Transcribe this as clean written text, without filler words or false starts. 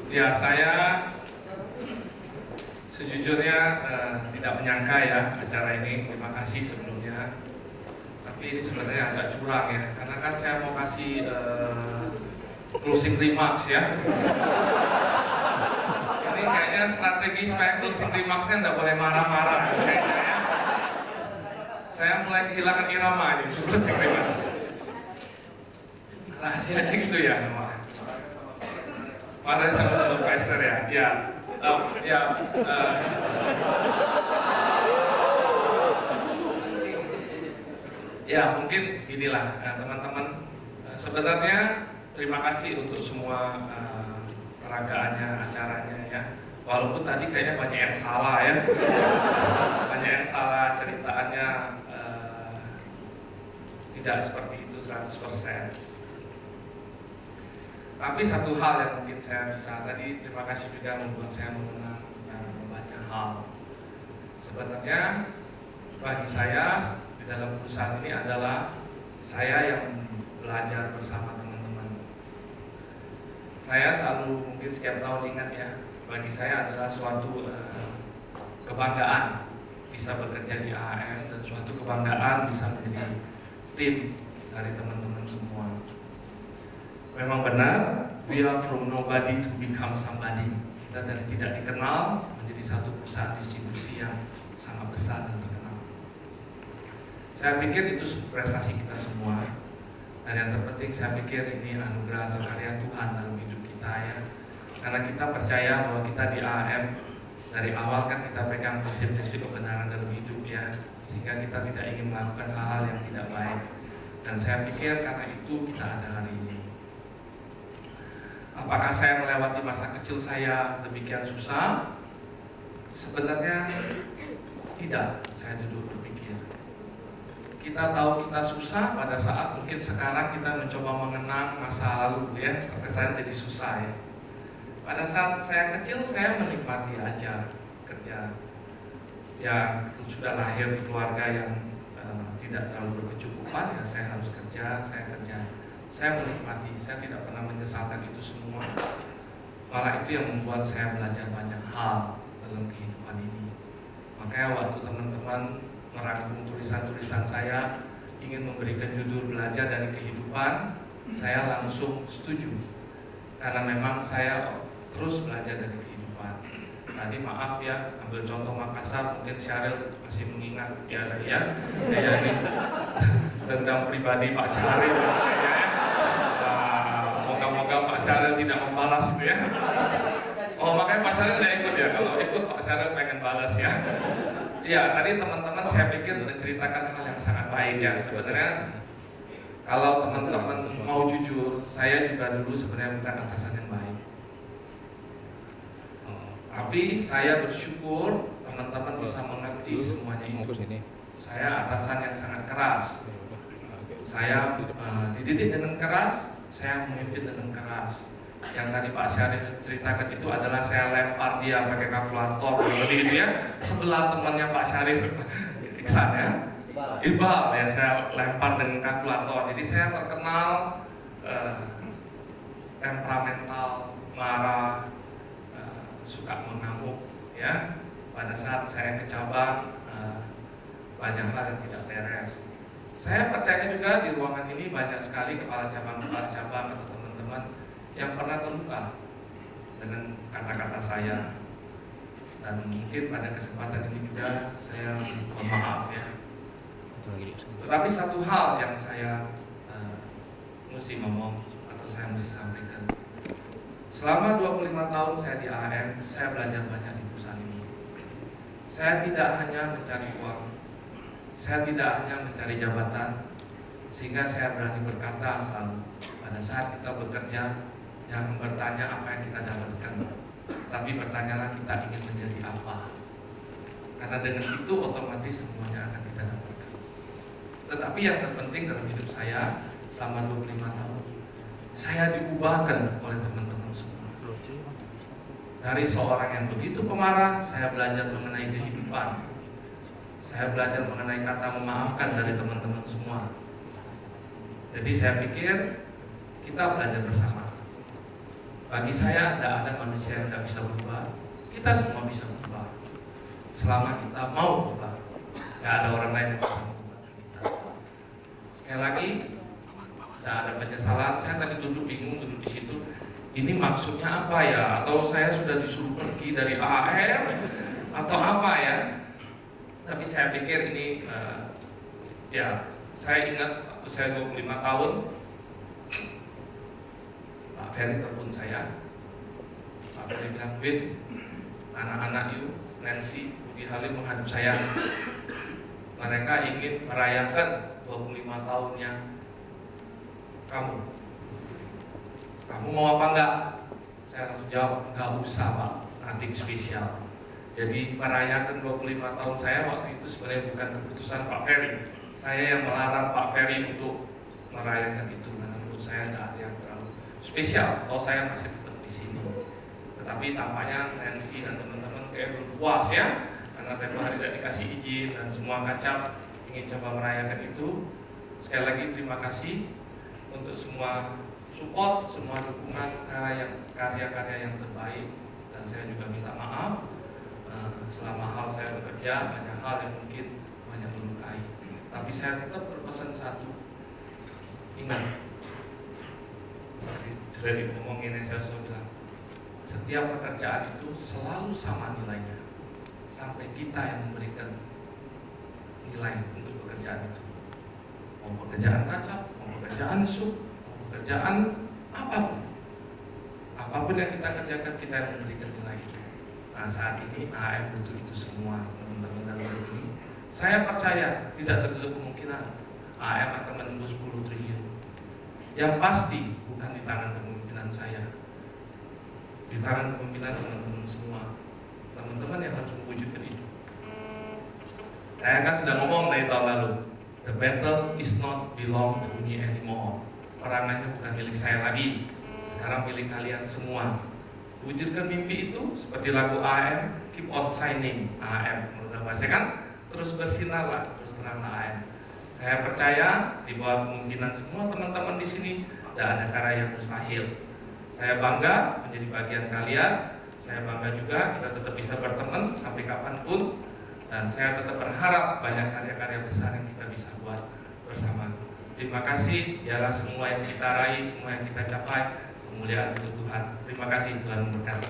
Ya, saya sejujurnya tidak menyangka ya acara ini. Terima kasih sebelumnya. Tapi ini sebenarnya agak curang ya, karena kan saya mau kasih closing remarks ya. Ini kayaknya strategi supaya closing remarksnya nggak boleh marah-marah kayaknya ya. Saya mulai kehilangan irama ini closing remarks. Rahasianya gitu ya, Marah sama supervisor ya, ya mungkin inilah teman-teman. Sebenarnya terima kasih untuk semua peragaannya, acaranya ya. Walaupun tadi kayaknya banyak yang salah ya, banyak yang salah ceritaannya, tidak seperti itu 100%. Tapi satu hal yang mungkin saya bisa tadi, terima kasih juga membuat saya mengenang banyak hal. Sebenarnya bagi saya di dalam perusahaan ini adalah saya yang belajar bersama teman-teman. Saya selalu mungkin setiap tahun ingat ya, bagi saya adalah suatu kebanggaan bisa bekerja di AAM dan suatu kebanggaan bisa menjadi tim dari teman-teman semua. Memang benar, we are from nobody to become somebody. Kita dari tidak dikenal menjadi satu perusahaan distribusi yang sangat besar dan terkenal. Saya pikir itu prestasi kita semua. Dan yang terpenting saya pikir ini anugerah atau karya Tuhan dalam hidup kita ya. Karena kita percaya bahwa kita di AAM dari awal kan kita pegang prinsip-prinsip kebenaran dalam hidup ya. Sehingga kita tidak ingin melakukan hal-hal yang tidak baik. Dan saya pikir karena itu kita ada hari ini. Apakah saya melewati masa kecil saya demikian susah? Sebenarnya tidak, saya duduk berpikir. Kita tahu kita susah pada saat mungkin sekarang kita mencoba mengenang masa lalu ya, terkesan jadi susah ya. Pada saat saya kecil saya menikmati aja kerja. Ya sudah lahir di keluarga yang tidak terlalu berkecukupan ya, saya harus kerja, saya kerja. Saya menikmati, saya tidak pernah menyesalkan itu semua. Malah itu yang membuat saya belajar banyak hal dalam kehidupan ini. Makanya waktu teman-teman merangkum tulisan-tulisan saya ingin memberikan judul belajar dari kehidupan, saya langsung setuju. Karena memang saya terus belajar dari kehidupan. Tadi maaf ya, ambil contoh Makassar, mungkin Syaril masih mengingat ya ini dendam pribadi Pak Syaril ya. Moga-moga Pak Syaril tidak membalas itu ya. Oh makanya Pak Syaril tidak ikut ya, kalau ikut Pak Syaril pengen balas ya. Iya tadi teman-teman saya pikir menceritakan hal yang sangat baik ya. Sebenarnya kalau teman-teman mau jujur, saya juga dulu sebenarnya bukan atasan yang baik. Tapi saya bersyukur teman-teman bisa mengerti semuanya itu. Saya atasan yang sangat keras. Saya dididik dengan keras, saya memimpin dengan keras. Yang tadi Pak Syaril ceritakan itu adalah saya lempar dia pakai kalkulator, begitu ya. Sebelah temannya Pak Syaril, Iksan ya, Iqbal ya, saya lempar dengan kalkulator. Jadi saya terkenal temperamental, marah, suka mengamuk ya. Pada saat saya ke cabang banyak hal yang tidak beres. Saya percaya juga di ruangan ini banyak sekali kepala cabang atau teman-teman yang pernah terluka dengan kata-kata saya. Dan mungkin pada kesempatan ini juga saya mohon maaf ya. Tetapi satu hal yang saya mesti ngomong atau saya mesti sampaikan. Selama 25 tahun saya di AAM, saya belajar banyak di perusahaan ini. Saya tidak hanya mencari uang, saya tidak hanya mencari jabatan, sehingga saya berani berkata selalu, pada saat kita bekerja, jangan bertanya apa yang kita dapatkan, tapi bertanyalah kita ingin menjadi apa. Karena dengan itu otomatis semuanya akan kita dapatkan. Tetapi yang terpenting dalam hidup saya selama 25 tahun, saya diubahkan oleh teman-teman semua. Dari seorang yang begitu pemarah, saya belajar mengenai kehidupan. Saya belajar mengenai kata memaafkan dari teman-teman semua. Jadi saya pikir kita belajar bersama. Bagi saya tidak ada manusia yang tidak bisa berubah. Kita semua bisa berubah selama kita mau berubah. Tidak ada orang lain yang bisa berubah kita. Sekali lagi, tidak ada penyesalan. Saya tadi bingung duduk di situ. Ini maksudnya apa ya? Atau saya sudah disuruh pergi dari AM atau apa ya? Tapi saya pikir ini ya, saya ingat waktu saya 25 tahun, Pak Ferry telepon saya. Pak Ferry bilang, "Win, anak-anak you, Nancy, Budi Halim menghadap saya. Mereka ingin merayakan 25 tahunnya kamu. Kamu mau apa enggak?" Saya langsung jawab, "Enggak usah Pak, nanti spesial." Jadi merayakan 25 tahun saya waktu itu sebenarnya bukan keputusan Pak Ferry. Saya yang melarang Pak Ferry untuk merayakan itu, karena menurut saya tidak ada yang terlalu spesial. Oh, saya masih tetap di sini. Tetapi tampaknya Nancy dan teman-teman kayak belum puas ya, karena tempoh hari tidak dikasih izin dan semua kacau ingin coba merayakan itu. Sekali lagi terima kasih untuk semua support, semua dukungan karya-karya yang terbaik, dan saya juga minta maaf selama hal saya bekerja banyak hal yang mungkin banyak melukai. Tapi saya tetap berpesan satu, ingat, sudah diomongin, saya sudah bilang, setiap pekerjaan itu selalu sama nilainya, sampai kita yang memberikan nilai untuk pekerjaan itu. Mau pekerjaan kacap, mau pekerjaan sup, mau pekerjaan apapun yang kita kerjakan, kita yang memberikan nilai. Nah, saat ini AM butuh itu semua, teman-teman dan ini. Saya percaya tidak tertutup kemungkinan AM akan menembus 10 triliun. Yang pasti bukan di tangan kepemimpinan saya, di tangan kepemimpinan teman-teman semua, teman-teman yang harus mewujudkan itu. Saya kan sudah ngomong dari tahun lalu, the battle is not belong to me anymore. Perangannya bukan milik saya lagi, sekarang milik kalian semua. Wujudkan mimpi itu seperti lagu AM, keep on shining. AM, menurut saya kan, terus bersinarlah, terus teranglah AM. Saya percaya di bawah kemungkinan semua teman-teman di sini tidak ada karya yang mustahil. Saya bangga menjadi bagian kalian. Saya bangga juga kita tetap bisa berteman sampai kapanpun, dan saya tetap berharap banyak karya-karya besar yang kita bisa buat bersama. Terima kasih, ialah semua yang kita raih, semua yang kita capai, kemuliaan untuk Tuhan. Terima kasih, Tuhan memberkati.